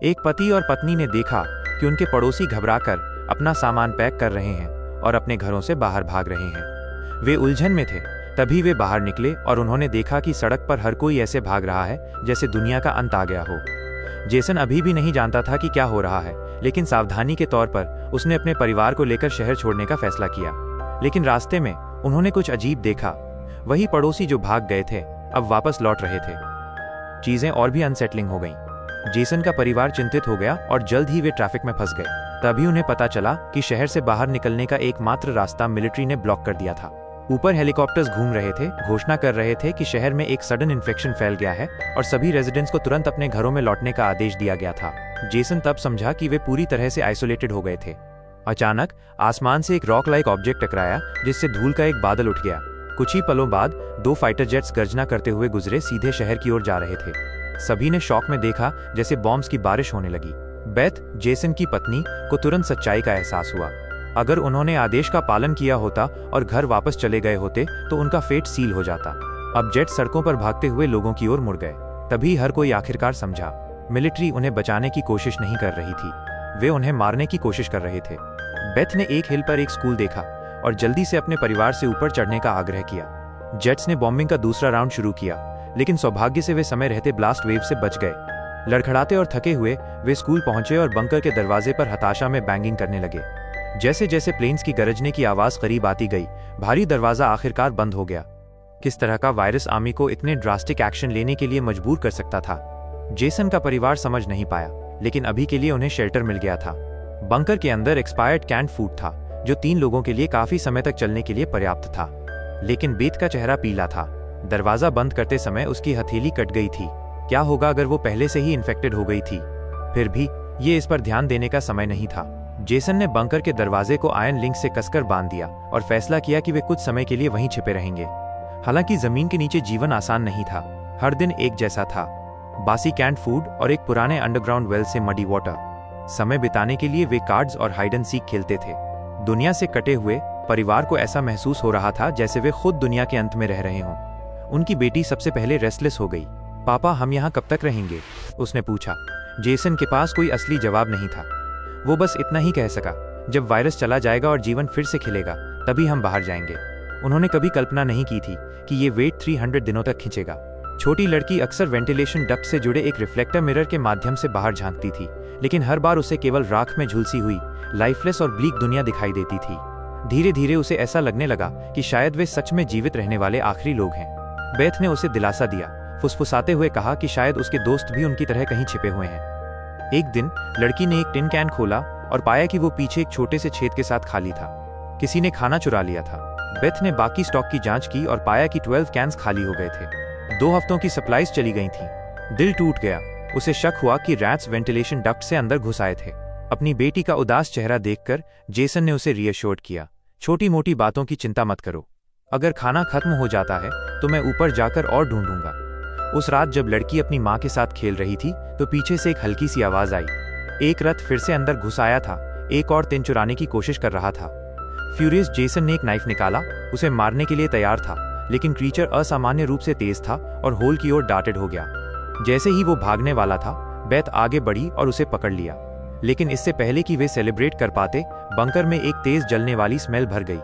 एक पति और पत्नी ने देखा कि उनके पड़ोसी घबराकर अपना सामान पैक कर रहे हैं और अपने घरों से बाहर भाग रहे हैं। वे उलझन में थे। तभी वे बाहर निकले और उन्होंने देखा कि सड़क पर हर कोई ऐसे भाग रहा है जैसे दुनिया का अंत आ गया हो। जेसन अभी भी नहीं जानता था कि क्या हो रहा है, लेकिन सावधानी के तौर पर उसने अपने परिवार को लेकर शहर छोड़ने का फैसला किया। लेकिन रास्ते में उन्होंने कुछ अजीब देखा। वही पड़ोसी जो भाग गए थे अब वापस लौट रहे थे। चीजें और भी अनसेटलिंग हो गईं। जेसन का परिवार चिंतित हो गया और जल्द ही वे ट्रैफिक में फंस गए। तभी उन्हें पता चला कि शहर से बाहर निकलने का एकमात्र रास्ता मिलिट्री ने ब्लॉक कर दिया था। ऊपर हेलीकॉप्टर्स घूम रहे थे, घोषणा कर रहे थे कि शहर में एक सडन इन्फेक्शन फैल गया है और सभी रेजिडेंट्स को तुरंत अपने घरों में लौटने का आदेश दिया गया था। जेसन तब समझा कि वे पूरी तरह से आइसोलेटेड हो गए थे। अचानक आसमान से एक रॉक लाइक ऑब्जेक्ट टकराया, जिससे धूल का एक बादल उठ गया। कुछ ही पलों बाद 2 फाइटर जेट्स गर्जना करते हुए गुजरे सीधे शहर की ओर जा रहे थे। सभी ने शॉक में देखा जैसे बॉम्ब्स की बारिश होने लगी। बेथ, जेसन की पत्नी, को तुरंत सच्चाई का एहसास हुआ। अगर उन्होंने आदेश का पालन किया होता और घर वापस चले गए होते तो उनका फेट सील हो जाता। अब जेट सड़कों पर भागते हुए लोगों की ओर मुड़ गए। तभी हर कोई आखिरकार समझा, मिलिट्री उन्हें बचाने की कोशिश नहीं कर रही थी, वे उन्हें मारने की कोशिश कर रहे थे। बेथ ने एक हिल पर एक स्कूल देखा और जल्दी से अपने परिवार से ऊपर चढ़ने का आग्रह किया। जेट्स ने बॉम्बिंग का दूसरा राउंड शुरू किया, लेकिन सौभाग्य से वे समय रहते ब्लास्ट वेव से बच गए। लड़खड़ाते और थके हुए वे स्कूल पहुंचे और बंकर के दरवाजे पर हताशा में बैंगिंग करने लगे। जैसे जैसे प्लेन्स की गरजने की आवाज करीब आती गई, भारी दरवाजा आखिरकार बंद हो गया। किस तरह का वायरस आर्मी को इतने ड्रास्टिक एक्शन लेने के लिए मजबूर कर सकता था, जेसन का परिवार समझ नहीं पाया, लेकिन अभी के लिए उन्हें शेल्टर मिल गया था। बंकर के अंदर एक्सपायर्ड कैंड फूड था, जो 3 लोगों के लिए काफी समय तक चलने के लिए पर्याप्त था। लेकिन बेथ का चेहरा पीला था। दरवाजा बंद करते समय उसकी हथेली कट गई थी। क्या होगा अगर वो पहले से ही इन्फेक्टेड हो गई थी? फिर भी ये इस पर ध्यान देने का समय नहीं था। जेसन ने बंकर के दरवाजे को आयरन लिंक से कसकर बांध दिया और फैसला किया कि वे कुछ समय के लिए वहीं छिपे रहेंगे। हालांकि जमीन के नीचे जीवन आसान नहीं था। हर दिन एक जैसा था, बासी कैंड फूड और एक पुराने अंडरग्राउंड वेल से मडी वाटर। समय बिताने के लिए वे कार्ड्स और हाइड एंड सीक खेलते थे। दुनिया से कटे हुए परिवार को ऐसा महसूस हो रहा था जैसे वे खुद दुनिया के अंत में रह रहे हों। उनकी बेटी सबसे पहले रेस्टलेस हो गई। पापा, हम यहाँ कब तक रहेंगे? उसने पूछा। जेसन के पास कोई असली जवाब नहीं था। वो बस इतना ही कह सका, जब वायरस चला जाएगा और जीवन फिर से खिलेगा, तभी हम बाहर जाएंगे। उन्होंने कभी कल्पना नहीं की थी कि ये वेट 300 दिनों तक खींचेगा। छोटी लड़की अक्सर वेंटिलेशन डक्ट से जुड़े एक रिफ्लेक्टर मिरर के माध्यम से बाहर झांकती थी, लेकिन हर बार उसे केवल राख में झुलसी हुई लाइफलेस और ब्लीक दुनिया दिखाई देती थी। धीरे धीरे उसे ऐसा लगने लगा कि शायद वे सच में जीवित रहने वाले आखिरी लोग हैं। बेथ ने उसे दिलासा दिया, फुसफुसाते हुए कहा कि शायद उसके दोस्त भी उनकी तरह कहीं छिपे हुए हैं। एक दिन लड़की ने एक टिन कैन खोला और पाया कि वो पीछे एक छोटे से छेद के साथ खाली था। किसी ने खाना चुरा लिया था। बेथ ने बाकी स्टॉक की जांच की और पाया कि 12 कैन्स खाली हो गए थे। 2 हफ्तों की सप्लाईज चली गई थी। दिल टूट गया। उसे शक हुआ कि रैट्स वेंटिलेशन डक्ट से अंदर घुस आए थे। अपनी बेटी का उदास चेहरा देखकर जेसन ने उसे रीअश्योर्ड किया, छोटी मोटी बातों की चिंता मत करो। अगर खाना खत्म हो जाता है तो मैं ऊपर जाकर और ढूंढूंगा। उस रात जब लड़की अपनी माँ के साथ खेल रही थी तो पीछे से एक हल्की सी आवाज आई। एक रथ फिर से अंदर घुस आया था, एक और टिन चुराने की कोशिश कर रहा था। फ्यूरियस जेसन ने एक नाइफ निकाला, उसे मारने के लिए तैयार था, लेकिन क्रीचर असामान्य रूप से तेज था और होल की ओर डार्टेड हो गया। जैसे ही वो भागने वाला था, बेथ आगे बढ़ी और उसे पकड़ लिया। लेकिन इससे पहले कि वे सेलिब्रेट कर पाते, बंकर में एक तेज जलने वाली स्मेल भर गई।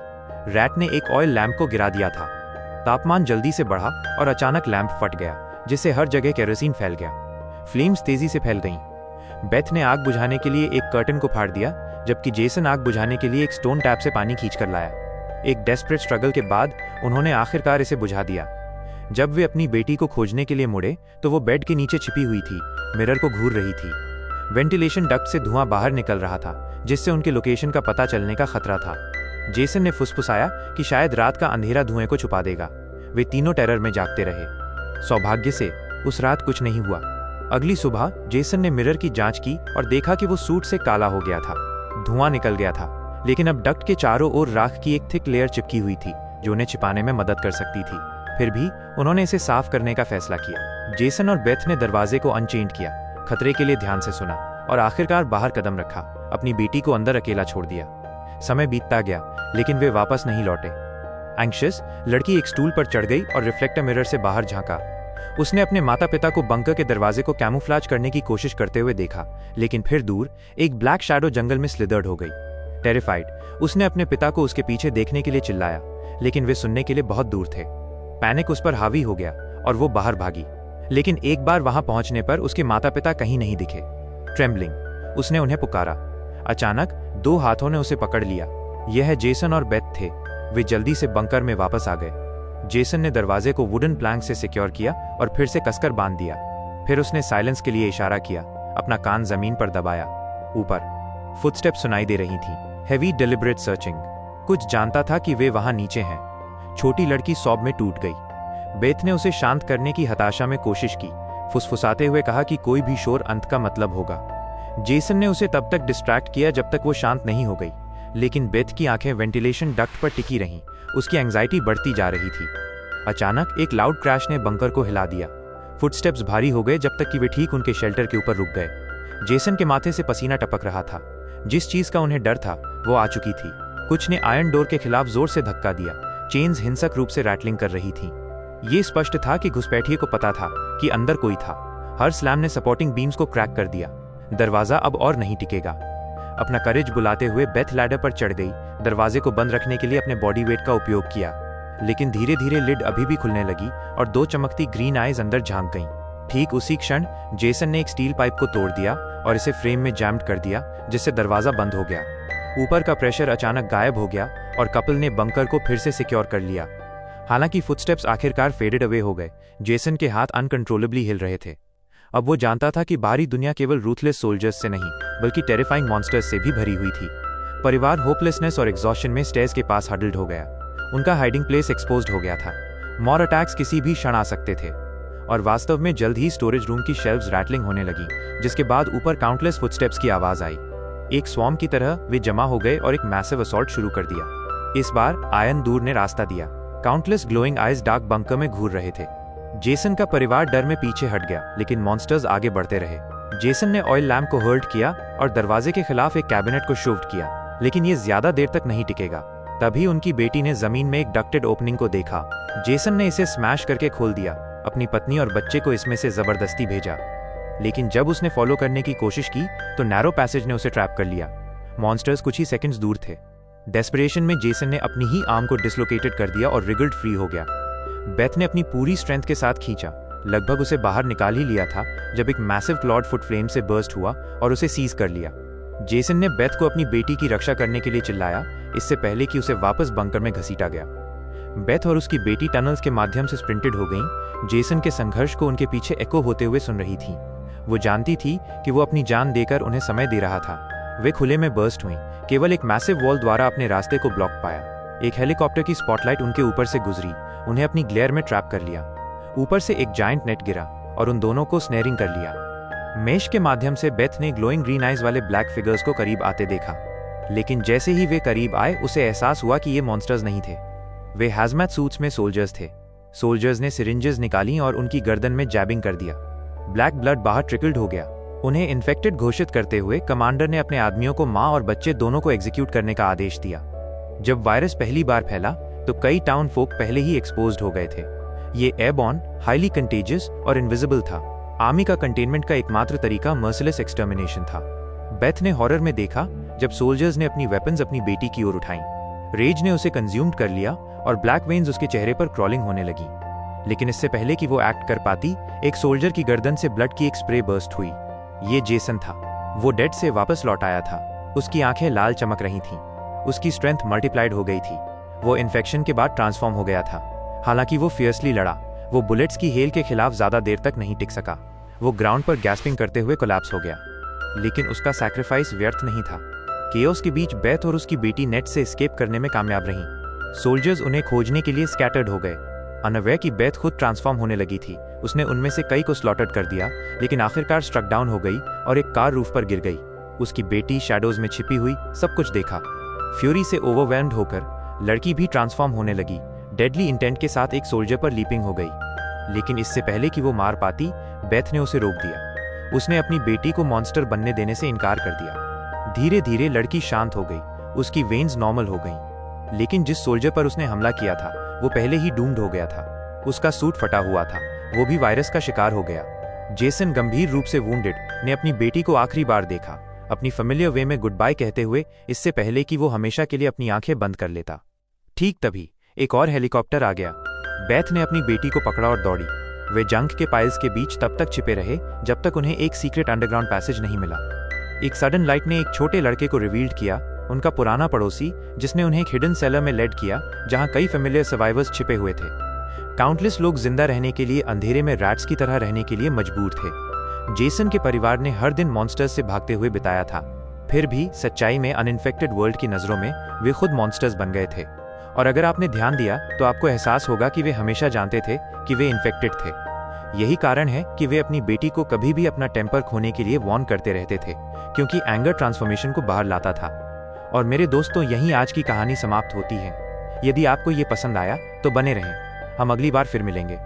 रैट ने एक ऑयल लैंप को गिरा दिया था। तापमान जल्दी से बढ़ा और अचानक लैंप फट गया, जिससे हर जगह केरोसिन फैल गया। फ्लेम्स तेजी से फैल गईं। बेथ ने आग बुझाने के लिए एक कर्टन को फाड़ दिया, जबकि जेसन आग बुझाने के लिए एक स्टोन टैप से पानी खींचकर लाया। एक डेस्परेट स्ट्रगल के बाद उन्होंने आखिरकार इसे बुझा दिया। जब वे अपनी बेटी को खोजने के लिए मुड़े तो वो बेड के नीचे छिपी हुई थी, मिरर को घूर रही थी। वेंटिलेशन डक्ट से धुआं बाहर निकल रहा था, जिससे उनके लोकेशन का पता चलने का खतरा था। जेसन ने फुसफुसाया कि शायद रात का अंधेरा धुएं को छुपा देगा। वे तीनों टेरर में जागते रहे। सौभाग्य से उस रात कुछ नहीं हुआ। अगली सुबह जेसन ने मिरर की जांच की और देखा कि वो सूट से काला हो गया था। धुआं निकल गया था, लेकिन अब डक्ट के चारों ओर राख की एक थिक लेयर चिपकी हुई थी, जो उन्हें छिपाने में मदद कर सकती थी। फिर भी उन्होंने इसे साफ करने का फैसला किया। जेसन और बेथ ने दरवाजे को अनचेंड किया, खतरे के लिए ध्यान से सुना और आखिरकार बाहर कदम रखा। अपनी बेटी को अंदर अकेला छोड़ दिया। समय बीतता गया, लेकिन वे वापस नहीं लौटे। एंग्शियस लड़की एक स्टूल पर चढ़ गई और रिफ्लेक्टर मिरर से बाहर झांका। उसने अपने माता पिता को बंकर के दरवाजे को कैमोफ्लेज करने की कोशिश करते हुए देखा, लेकिन फिर दूर एक ब्लैक शैडो जंगल में स्लिदर्ड हो गई। टेरिफाइड, उसने अपने पिता को उसके पीछे देखने के लिए चिल्लाया, लेकिन वे सुनने के लिए बहुत दूर थे। पैनिक उस पर हावी हो गया और वो बाहर भागी, लेकिन एक बार वहां पहुंचने पर उसके माता पिता कहीं नहीं दिखे। ट्रेम्बलिंग, उसने उन्हें पुकारा। अचानक 2 हाथों ने उसे पकड़ लिया। यह जेसन और बेथ थे। वे जल्दी से बंकर में वापस आ गए। जेसन ने दरवाजे को वुडन प्लैंक से सिक्योर किया और फिर से कसकर बांध दिया। फिर उसने साइलेंस के लिए इशारा किया, अपना कान जमीन पर दबाया। ऊपर फुटस्टेप सुनाई दे रही थी। Heavy deliberate searching. कुछ जानता था कि वे वहां नीचे हैं। छोटी लड़की सौब में टूट गई। बेथ ने उसे शांत करने की हताशा में कोशिश की, फुसफुसाते हुए कहा कि कोई भी शोर अंत का मतलब होगा। जेसन ने उसे तब तक डिस्ट्रैक्ट किया जब तक वो शांत नहीं हो गई, लेकिन बेथ की आंखें वेंटिलेशन डक्ट पर टिकी रहीं। उसकी एंग्जाइटी बढ़ती जा रही थी। अचानक एक लाउड क्रैश ने बंकर को हिला दिया। फुटस्टेप्स भारी हो गए जब तक कि वे ठीक उनके शेल्टर के ऊपर रुक गए। जेसन के माथे से पसीना टपक रहा था। जिस चीज का उन्हें डर था वो आ चुकी थी। कुछ ने आयरन डोर के खिलाफ जोर से धक्का दिया। चेन्स हिंसक रूप से रैटलिंग कर रही थीं। ये स्पष्ट था कि घुसपैठिए को पता था कि अंदर कोई था। हर स्लैम ने सपोर्टिंग बीम्स को क्रैक कर दिया। दरवाजा अब और नहीं टिकेगा। अपना करेज बुलाते हुए बेथ लैडर पर चढ़ गई। दरवाजे को बंद रखने के लिए अपने बॉडी वेट का उपयोग किया, लेकिन धीरे धीरे लिड अभी भी खुलने लगी और 2 चमकती ग्रीन आईज अंदर झांक गईं। ठीक उसी क्षण जेसन ने एक स्टील पाइप को तोड़ दिया और इसे फ्रेम में जैम्ड कर दिया, जिससे दरवाजा बंद हो गया। ऊपर का प्रेशर अचानक गायब हो गया और कपल ने बंकर को फिर से सिक्योर कर लिया। हालांकि फुटस्टेप्स आखिरकार फेडेड अवे हो गए। जेसन के हाथ अनकंट्रोलेबली हिल रहे थे। अब वो जानता था कि बाहरी दुनिया केवल रूथलेस सोल्जर्स से नहीं, बल्कि टेरिफाइंग मॉन्स्टर्स से भी भरी हुई थी। परिवार होपलेसनेस और एग्जॉस्शन में स्टेयर्स के पास हडल्ड हो गया। उनका हाइडिंग प्लेस एक्सपोज्ड हो गया था। मॉर अटैक्स किसी भी क्षण आ सकते थे। और वास्तव में जल्द ही स्टोरेज रूम की शेल्व्स रैटलिंग होने लगी, जिसके बाद ऊपर काउंटलेस फुटस्टेप्स की आवाज आई। एक स्वॉर्म की तरह वे जमा हो गए और एक मैसिव असॉल्ट शुरू कर दिया। इस बार आयन दूर ने रास्ता दिया। Countless glowing eyes dark bunker में घूर रहे थे। जेसन का परिवार डर में पीछे हट गया, लेकिन मॉन्स्टर्स आगे बढ़ते रहे। जेसन ने ऑयल लैम्प को हर्ट किया और दरवाजे के खिलाफ एक कैबिनेट को शिफ्ट किया, लेकिन ये ज्यादा देर तक नहीं टिकेगा। तभी उनकी बेटी ने जमीन में एक डक्टेड ओपनिंग को देखा। जेसन ने इसे स्मैश करके खोल दिया। अपनी पत्नी और बच्चे को इसमें से जबरदस्ती भेजा, लेकिन जब उसने फॉलो करने की कोशिश की तो नैरो पैसेज ने उसे ट्रैप कर लिया। मॉन्स्टर्स कुछ ही सेकंड्स दूर थे। डेस्परेशन में जेसन ने अपनी ही आर्म को डिसलोकेटेड कर दिया और रिगल्ड फ्री हो गया। बेथ ने अपनी पूरी स्ट्रेंथ के साथ खींचा, लगभग उसे बाहर निकाल ही लिया था जब एक मैसिव क्लॉड फुट फ्लेम से बर्स्ट हुआ और उसे सीज कर लिया। जेसन ने बेथ को अपनी बेटी की रक्षा करने के लिए चिल्लाया, इससे पहले कि उसे वापस बंकर में घसीटा गया। बेथ और उसकी बेटी टनल्स के माध्यम से स्प्रिंटेड हो गईं। जेसन के संघर्ष को उनके पीछे एको होते हुए सुन रही थी। वो जानती थी कि वो अपनी जान देकर उन्हें समय दे रहा था। वे खुले में बर्स्ट हुईं, केवल एक मैसिव वॉल द्वारा अपने रास्ते को ब्लॉक पाया। एक हेलीकॉप्टर की स्पॉटलाइट उनके ऊपर से गुजरी, उन्हें अपनी ग्लेयर में ट्रैप कर लिया। ऊपर से एक जायंट नेट गिरा और उन दोनों को स्नेरिंग कर लिया। मेश के माध्यम से बेथ ने ग्लोइंग ग्रीन आइज वाले ब्लैक फिगर्स को करीब आते देखा, लेकिन जैसे ही वे करीब आए उसे एहसास हुआ कि ये मॉन्स्टर्स नहीं थे। वे हैजमैट सूट्स में सोल्जर्स थे। सोल्जर्स ने सिरिंजेस निकाली और उनकी गर्दन में जैबिंग कर दिया। ब्लैक ब्लड बाहर ट्रिकल्ड हो गया। उन्हें इन्फेक्टेड घोषित करते हुए कमांडर ने अपने आदमियों को मां और बच्चे दोनों को एग्जीक्यूट करने का आदेश दिया। जब वायरस पहली बार फैला तो कई टाउन फोक पहले ही एक्सपोज्ड हो गए थे। ये एयरबॉर्न, हाईली कंटेजियस और इनविजिबल था। आर्मी का कंटेनमेंट का एकमात्र तरीका मर्सिलेस एक्सटर्मिनेशन था। बेथ ने हॉरर में देखा जब सोल्जर्स ने अपनी वेपन्स अपनी बेटी की ओर उठाई। रेज ने उसे कंज्यूम्ड कर लिया और ब्लैक वेन्स उसके चेहरे पर क्रॉलिंग होने लगी। लेकिन इससे पहले कि वो एक्ट कर पाती, एक सोल्जर की गर्दन से ब्लड की एक स्प्रे बर्स्ट हुई। ये जेसन था। वो डेड से वापस लौट आया था। उसकी आंखें लाल चमक रही थीं। उसकी स्ट्रेंथ मल्टीप्लाइड हो गई थी। वो इन्फेक्शन के बाद ट्रांसफॉर्म हो गया था। हालांकि वो फियर्सली लड़ा। वो बुलेट्स की हेल के खिलाफ ज्यादा देर तक नहीं टिक सका। वो ग्राउंड पर गैस्पिंग करते हुए कोलैप्स हो गया। लेकिन उसका सैक्रिफाइस व्यर्थ नहीं था। केओस के बीच बेथ और उसकी बेटी नेट से एस्केप करने में कामयाब रहीं। सोल्जर्स उन्हें खोजने के लिए स्कैटर्ड हो गए। अनअवेयर कि बेथ खुद ट्रांसफॉर्म होने लगी थी, उसने उनमें से कई को स्लॉटर्ड कर दिया, लेकिन आखिरकार स्ट्रक डाउन हो गई और एक कार रूफ पर गिर गई। उसकी बेटी शैडोज में छिपी हुई सब कुछ देखा। फ्यूरी से ओवरवेल्म्ड होकर लड़की भी ट्रांसफॉर्म होने लगी। डेडली इंटेंट के साथ एक सोल्जर पर लीपिंग हो गई, लेकिन इससे पहले कि वो मार पाती, बेथ ने उसे रोक दिया। उसने अपनी बेटी को मॉन्स्टर बनने देने से इनकार कर दिया। धीरे धीरे लड़की शांत हो गई। उसकी वेन्स नॉर्मल हो गईं। लेकिन जिस सोल्जर पर उसने हमला किया था वो पहले ही डूम्ड हो गया था। उसका सूट फटा हुआ था वो भी वायरस का शिकार हो गया। जेसन गंभीर रूप से वूंडेड ने अपनी बेटी को आखिरी बार देखा, अपनी फेमिलियर वे में गुड बाय कहते हुए, इससे पहले कि वो हमेशा के लिए अपनी आंखें बंद कर लेता। ठीक तभी एक और हेलीकॉप्टर आ गया। बेथ ने अपनी बेटी को पकड़ा और दौड़ी। वे जंक के पाइल्स के बीच तब तक छिपे रहे जब तक उन्हें एक सीक्रेट अंडरग्राउंड पैसेज नहीं मिला। एक सडन लाइट ने एक छोटे लड़के को रिवील्ड किया, उनका पुराना पड़ोसी, जिसने उन्हें एक हिडन सेलर में लेड किया जहां कई फेमिलियर सर्वाइवर्स छिपे हुए थे। काउंटलेस लोग जिंदा रहने के लिए अंधेरे में रैट्स की तरह रहने के लिए मजबूर थे। जेसन के परिवार ने हर दिन मॉन्स्टर्स से भागते हुए बिताया था, फिर भी सच्चाई में अनइन्फेक्टेड वर्ल्ड की नज़रों में वे खुद मॉन्स्टर्स बन गए थे। और अगर आपने ध्यान दिया तो आपको एहसास होगा कि वे हमेशा जानते थे कि वे इन्फेक्टेड थे। यही कारण है कि वे अपनी बेटी को कभी भी अपना टेम्पर खोने के लिए वार्न करते रहते थे, क्योंकि एंगर ट्रांसफॉर्मेशन को बाहर लाता था। और मेरे दोस्तों, यहीं आज की कहानी समाप्त होती है। यदि आपको ये पसंद आया तो बने रहें, हम अगली बार फिर मिलेंगे।